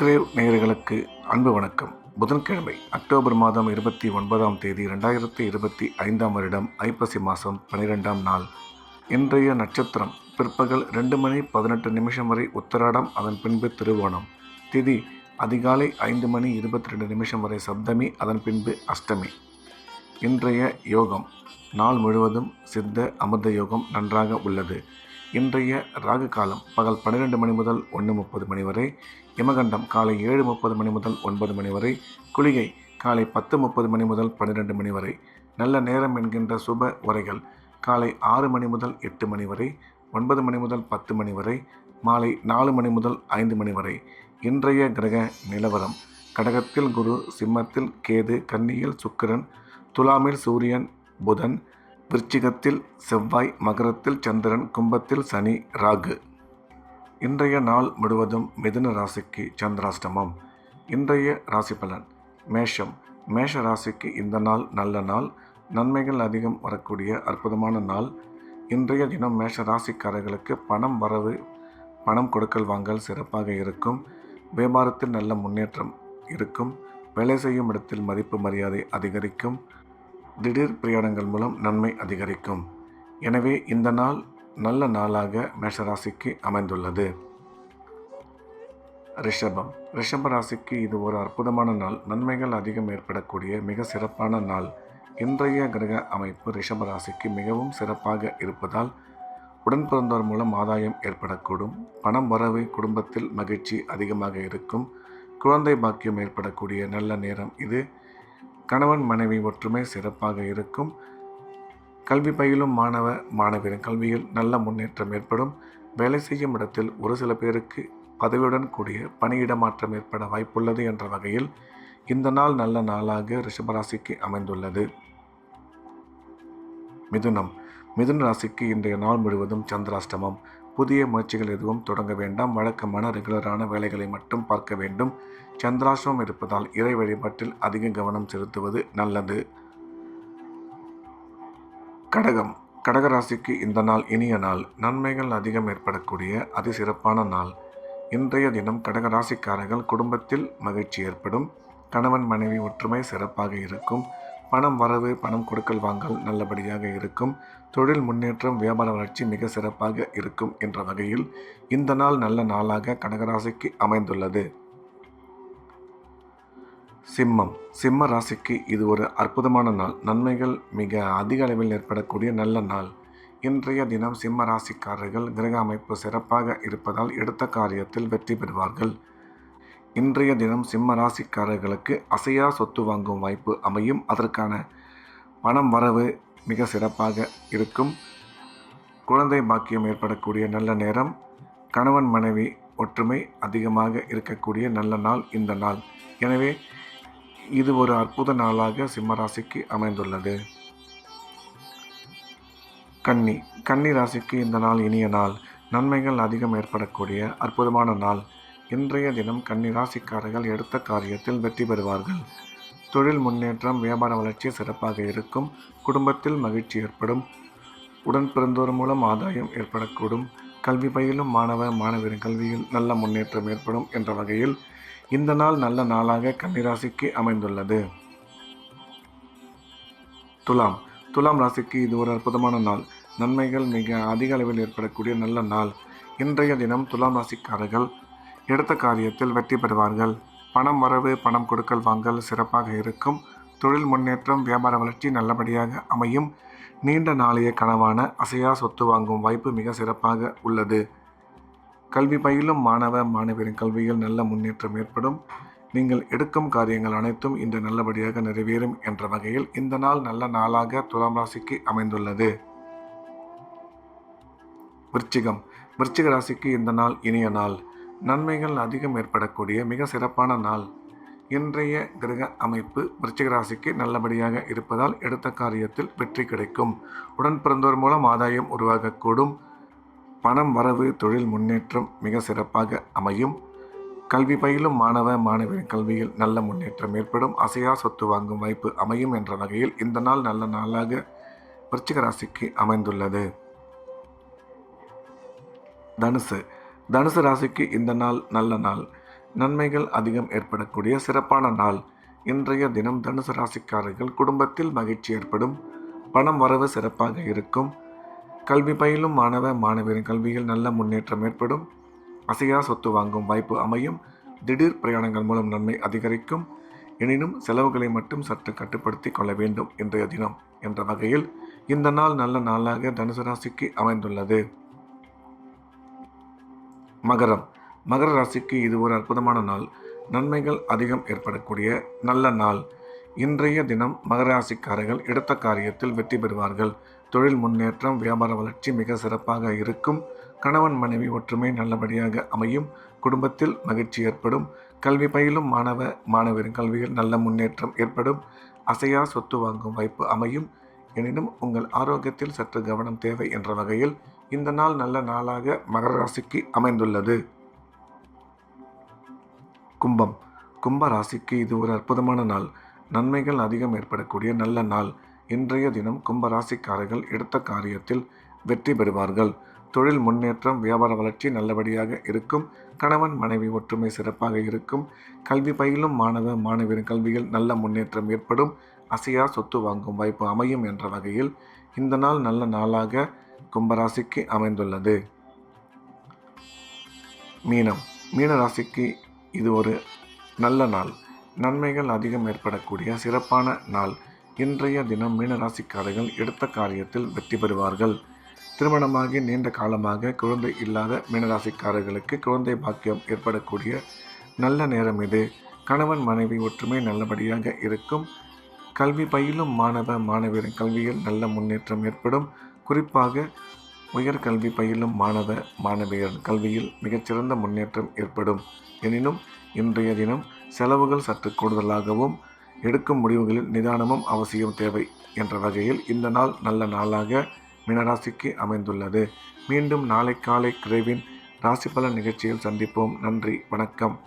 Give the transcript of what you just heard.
Subscribe நேயர்களுக்கு அன்பு வணக்கம். புதன்கிழமை அக்டோபர் மாதம் 29ஆம் தேதி 2025ஆம் வருடம் ஐப்பசி மாதம் 12ஆம் நாள். இன்றைய நட்சத்திரம் பிற்பகல் 2:18 வரை உத்தராடம், அதன் பின்பு திருவோணம். திதி அதிகாலை 5:22 வரை சப்தமி, அதன் பின்பு அஷ்டமி. இன்றைய யோகம் நாள் முழுவதும் சித்த அமிர்த யோகம் நன்றாக உள்ளது. இன்றைய ராகு காலம் பகல் 12 மணி முதல் 1:30 மணி வரை, யமகண்டம் காலை 7:30 மணி முதல் 9 மணி வரை, குளிகை காலை 10:30 மணி முதல் 12 மணி வரை. நல்ல நேரம் என்கின்ற சுப உரைகள் காலை 6 மணி முதல் 8 மணி வரை, 9 மணி முதல் 10 மணி வரை, மாலை 4 மணி முதல் 5 மணி வரை. இன்றைய கிரக நிலவரம்: கடகத்தில் குரு, சிம்மத்தில் கேது, கன்னியில் சுக்கிரன், துலாமில் சூரியன் புதன், விருச்சிகத்தில் செவ்வாய், மகரத்தில் சந்திரன், கும்பத்தில் சனி ராகு. இன்றைய நாள் முழுவதும் மிதுன ராசிக்கு சந்திராஷ்டமம். இன்றைய ராசி பலன்: மேஷம். மேஷ ராசிக்கு இந்த நாள் நல்ல நாள், நன்மைகள் அதிகம் வரக்கூடிய அற்புதமான நாள். இன்றைய தினம் மேஷ ராசிக்காரர்களுக்கு பணம் வரவு, பணம் கொடுக்கல் வாங்கல் சிறப்பாக இருக்கும். வியாபாரத்தில் நல்ல முன்னேற்றம் இருக்கும். வேலை செய்யும் இடத்தில் மதிப்பு மரியாதை அதிகரிக்கும். திடீர் பிரயாணங்கள் மூலம் நன்மை அதிகரிக்கும். எனவே இந்த நாள் நல்ல நாளாக மேஷராசிக்கு அமைந்துள்ளது. ரிஷபம். ரிஷப ராசிக்கு இது ஒரு அற்புதமான நாள். நன்மைகள் அதிகம் ஏற்படக்கூடிய மிக சிறப்பான நாள். இன்றைய கிரக அமைப்பு ரிஷப ராசிக்கு மிகவும் சிறப்பாக இருப்பதால் உடன் பிறந்தோர் மூலம் ஆதாயம் ஏற்படக்கூடும். பணம் வரவு, குடும்பத்தில் மகிழ்ச்சி அதிகமாக இருக்கும். குழந்தை பாக்கியம் ஏற்படக்கூடிய நல்ல நேரம் இது. கணவன் மனைவி ஒற்றுமை சிறப்பாக இருக்கும். கல்வி பயிலும் மாணவ மாணவியரின் கல்வியில் நல்ல முன்னேற்றம் ஏற்படும். வேலை செய்யும் இடத்தில் ஒரு சில பேருக்கு பதவியுடன் கூடிய பணியிட மாற்றம் ஏற்பட வாய்ப்புள்ளது என்ற வகையில் இந்த நாள் நல்ல நாளாக ரிஷபராசிக்கு அமைந்துள்ளது. மிதுனம். மிதுன ராசிக்கு இன்றைய நாள் முழுவதும் சந்திராஷ்டமம். புதிய முயற்சிகள் எதுவும் தொடங்க வேண்டாம். வழக்கமான ரெகுலரான வேலைகளை மட்டும் பார்க்க வேண்டும். சந்திராஷ்டமம் இருப்பதால் இறை வழிபாட்டில் அதிக கவனம் செலுத்துவது நல்லது. கடகம். கடகராசிக்கு இந்த நாள் இனிய நாள். நன்மைகள் அதிகம் ஏற்படக்கூடிய அதிசிறப்பான நாள். இன்றைய தினம் கடகராசிக்காரர்கள் குடும்பத்தில் மகிழ்ச்சி ஏற்படும். கணவன் மனைவி ஒற்றுமை சிறப்பாக இருக்கும். பணம் வரவு, பணம் கொடுக்கல் வாங்கல் நல்லபடியாக இருக்கும். தொழில் முன்னேற்றம், வியாபார வளர்ச்சி மிக சிறப்பாக இருக்கும் என்ற வகையில் இந்த நாள் நல்ல நாளாக கடகராசிக்கு அமைந்துள்ளது. சிம்மம். சிம்ம ராசிக்கு இது ஒரு அற்புதமான நாள். நன்மைகள் மிக அதிக அளவில் ஏற்படக்கூடிய நல்ல நாள். இன்றைய தினம் சிம்ம ராசிக்காரர்கள் கிரக அமைப்பு சிறப்பாக இருப்பதால் எடுத்த காரியத்தில் வெற்றி பெறுவார்கள். இன்றைய தினம் சிம்ம ராசிக்காரர்களுக்கு அசையா சொத்து வாங்கும் வாய்ப்பு அமையும். அதற்கான பணம் வரவு மிக சிறப்பாக இருக்கும். குழந்தை பாக்கியம் ஏற்படக்கூடிய நல்ல நேரம். கணவன் மனைவி ஒற்றுமை அதிகமாக இருக்கக்கூடிய நல்ல நாள் இந்த நாள். எனவே இது ஒரு அற்புத நாளாக சிம்மராசிக்கு அமைந்துள்ளது. கன்னி. கன்னி ராசிக்கு இந்த நாள் இனிய நாள். நன்மைகள் அதிகம் ஏற்படக்கூடிய அற்புதமான நாள். இன்றைய தினம் கன்னி ராசிக்காரர்கள் எடுத்த காரியத்தில் வெற்றி பெறுவார்கள். தொழில் முன்னேற்றம், வியாபார வளர்ச்சி சிறப்பாக இருக்கும். குடும்பத்தில் மகிழ்ச்சி ஏற்படும். உடன் பிறந்தோர் மூலம் ஆதாயம் ஏற்படக்கூடும். கல்வி பயிலும் மாணவ மாணவியரின் கல்வியில் நல்ல முன்னேற்றம் ஏற்படும் என்ற வகையில் இந்த நாள் நல்ல நாளாக கன்னிராசிக்கு அமைந்துள்ளது. துலாம். துலாம் ராசிக்கு இது ஒரு அற்புதமான நாள். நன்மைகள் மிக அதிக அளவில் ஏற்படக்கூடிய நல்ல நாள். இன்றைய தினம் துலாம் ராசிக்காரர்கள் எடுத்த காரியத்தில் வெற்றி பெறுவார்கள். பணம் வரவு, பணம் கொடுக்கல் வாங்கல் சிறப்பாக இருக்கும். தொழில் முன்னேற்றம், வியாபார வளர்ச்சி நல்லபடியாக அமையும். நீண்ட நாளைய கனவான அசையா சொத்து வாங்கும் வாய்ப்பு மிக சிறப்பாக உள்ளது. கல்வி பயிலும் மாணவ மாணவியரின் கல்வியில் நல்ல முன்னேற்றம் ஏற்படும். நீங்கள் எடுக்கும் காரியங்கள் அனைத்தும் இன்று நல்லபடியாக நிறைவேறும் என்ற வகையில் இந்த நாள் நல்ல நாளாக துலாம் ராசிக்கு அமைந்துள்ளது. விருச்சிகம். விருச்சிக ராசிக்கு இந்த நாள் இனிய நாள். நன்மைகள் அதிகம் ஏற்படக்கூடிய மிக சிறப்பான நாள். இன்றைய கிரக அமைப்பு விருச்சிக ராசிக்கு நல்லபடியாக இருப்பதால் எடுத்த காரியத்தில் வெற்றி கிடைக்கும். உடன் பிறந்தோர் மூலம் ஆதாயம் உருவாகக்கூடும். பணம் வரவு, தொழில் முன்னேற்றம் மிக சிறப்பாக அமையும். கல்வி பயிலும் மாணவ மாணவியரின் கல்வியில் நல்ல முன்னேற்றம் ஏற்படும். அசையா சொத்து வாங்கும் வாய்ப்பு அமையும் என்ற வகையில் இந்த நாள் நல்ல நாளாக விருச்சிக ராசிக்கு அமைந்துள்ளது. தனுசு. தனுசு ராசிக்கு இந்த நாள் நல்ல நாள். நன்மைகள் அதிகம் ஏற்படக்கூடிய சிறப்பான நாள். இன்றைய தினம் தனுசு ராசிக்காரர்கள் குடும்பத்தில் மகிழ்ச்சி ஏற்படும். பணம் வரவு சிறப்பாக இருக்கும். கல்வி பயிலும் மாணவ மாணவியரின் கல்வியில் நல்ல முன்னேற்றம் ஏற்படும். அசையா சொத்து வாங்கும் வாய்ப்பு அமையும். திடீர் பிரயாணங்கள் மூலம் நன்மை அதிகரிக்கும். எனினும் செலவுகளை மட்டும் சற்று கட்டுப்படுத்தி கொள்ள வேண்டும் இன்றைய தினம் என்ற வகையில் இந்த நாள் நல்ல நாளாக தனுசு ராசிக்கு அமைந்துள்ளது. மகரம். மகர ராசிக்கு இது ஒரு அற்புதமான நாள். நன்மைகள் அதிகம் ஏற்படக்கூடிய நல்ல நாள். இன்றைய தினம் மகர ராசிக்காரர்கள் எடுத்த காரியத்தில் வெற்றி பெறுவார்கள். தொழில் முன்னேற்றம், வியாபார வளர்ச்சி மிக சிறப்பாக இருக்கும். கணவன் மனைவி ஒற்றுமை நல்லபடியாக அமையும். குடும்பத்தில் மகிழ்ச்சி ஏற்படும். கல்வி பயிலும் மாணவ மாணவரின் கல்வியில் நல்ல முன்னேற்றம் ஏற்படும். அசையா சொத்து வாங்கும் வாய்ப்பு அமையும். எனினும் உங்கள் ஆரோக்கியத்தில் சற்று கவனம் தேவை என்ற வகையில் இந்த நாள் நல்ல நாளாக மகர ராசிக்கு அமைந்துள்ளது. கும்பம். கும்ப ராசிக்கு இது ஒரு அற்புதமான நாள். நன்மைகள் அதிகம் ஏற்படக்கூடிய நல்ல நாள். இன்றைய தினம் கும்ப ராசிக்காரர்கள் எடுத்த காரியத்தில் வெற்றி பெறுவார்கள். தொழில் முன்னேற்றம், வியாபார வளர்ச்சி நல்லபடியாக இருக்கும். கணவன் மனைவி ஒற்றுமை சிறப்பாக இருக்கும். கல்வி பயிலும் மாணவ மாணவியரின் கல்வியில் நல்ல முன்னேற்றம் ஏற்படும். அசையா சொத்து வாங்கும் வாய்ப்பு அமையும் என்ற வகையில் இந்த நாள் நல்ல நாளாக கும்பராசிக்கு அமைந்துள்ளது. மீனம். மீன ராசிக்கு இது ஒரு நல்ல நாள். நன்மைகள் அதிகம் ஏற்படக்கூடிய சிறப்பான நாள். இன்றைய தினம் மீனராசிக்காரர்கள் எடுத்த காரியத்தில் வெற்றி பெறுவார்கள். திருமணமாகி நீண்ட காலமாக குழந்தை இல்லாத மீனராசிக்காரர்களுக்கு குழந்தை பாக்கியம் ஏற்படக்கூடிய நல்ல நேரம் இது. கணவன் மனைவி ஒற்றுமை நல்லபடியாக இருக்கும். கல்வி பயிலும் மாணவ மாணவியரின் கல்வியில் நல்ல முன்னேற்றம் ஏற்படும். குறிப்பாக உயர்கல்வி பயிலும் மாணவ மாணவியர் கல்வியில் மிகச்சிறந்த முன்னேற்றம் ஏற்படும். எனினும் இன்றைய தினம் செலவுகள் சற்று கூடுதலாகவும் எடுக்கும் முடிவுகளில் நிதானமும் அவசியம் தேவை என்ற வகையில் இந்த நாள் நல்ல நாளாக மீனராசிக்கு அமைந்துள்ளது. மீண்டும் நாளை காலை கிரேவின் ராசி பலன் நிகழ்ச்சியில் சந்திப்போம். நன்றி, வணக்கம்.